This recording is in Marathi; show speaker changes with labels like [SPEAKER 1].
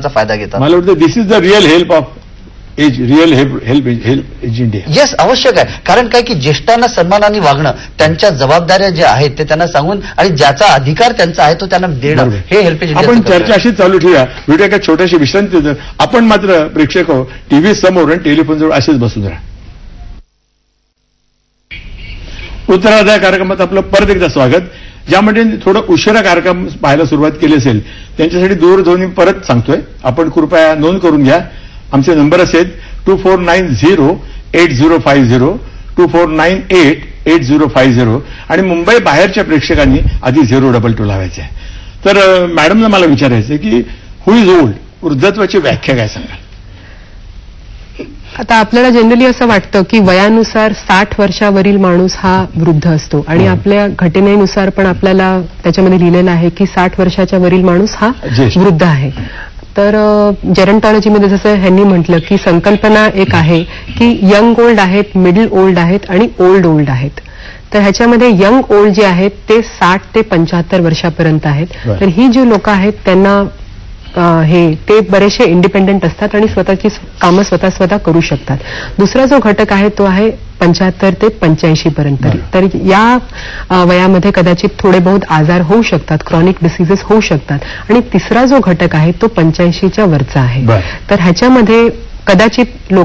[SPEAKER 1] योजनांचा फायदा घेतात.
[SPEAKER 2] मला वाटतं this is the real help of age, real help age India.
[SPEAKER 1] Yes, आवश्यक आहे. कारण काय की ज्येष्ठांना सन्मानाने वागणं, त्यांच्या जबाबदाऱ्या ज्या आहेत ते त्यांना सांगून आणि ज्याचा अधिकार त्यांचा आहे तो त्यांना देणं, हे हेल्प एज इंडिया.
[SPEAKER 2] आपण चर्चा अशीच चालू ठेवूया. व्हिडिओ एका छोट्याशी विश्रांती. आपण मात्र प्रेक्षक टीव्ही समोर आणि टेलिफोनजवळ असेच बसून राहा. उत्तराधार कार्यक्रमात आपलं परत एकदा स्वागत. ज्यामध्ये थोडं उशिरा कार्यक्रम पाहायला सुरुवात केली असेल त्यांच्यासाठी दूरध्वनी परत सांगतोय, आपण कृपया नोंद करून घ्या. आमचे नंबर असेल 24908050, 24988050 आणि मुंबई बाहेरच्या प्रेक्षकांनी आधी 022 लावायचे आहे. तर मॅडमला मला विचारायचं आहे की हु इज ओल्ड, वृद्धत्वाची व्याख्या काय सांगाल?
[SPEAKER 3] आता आपल्याला जनरली असं वाटतं की वयानुसार 60 वर्षावरील माणूस हा वृद्ध असतो आणि आपल्या घटनेनुसार पण आपल्याला त्याच्यामध्ये लिहिलेलं आहे की 60 वर्षाच्या वरील माणूस हा वृद्ध आहे. तर जेरंटॉलॉजीमध्ये जसं ह्यांनी म्हटलं की संकल्पना एक आहे की यंग ओल्ड आहेत, मिडल ओल्ड आहेत आणि ओल्ड ओल्ड आहेत. तर ह्याच्यामध्ये यंग ओल्ड जे आहेत ते 60 ते 75 वर्षापर्यंत आहेत. तर ही जी लोक आहेत त्यांना ते बरेचसे इंडिपेंडंट असतात आणि स्वतःची कामं स्वतः करू शकतात. दुसरा जो घटक आहे तो आहे 75 ते 85 पर्यंत. तर या वयामध्ये कदाचित थोडे बहुत आजार होऊ शकतात, क्रॉनिक डिसीजेस होऊ शकतात. आणि तिसरा जो घटक आहे तो 85च्या वरचा आहे. तर ह्याच्यामध्ये कदाचित लोक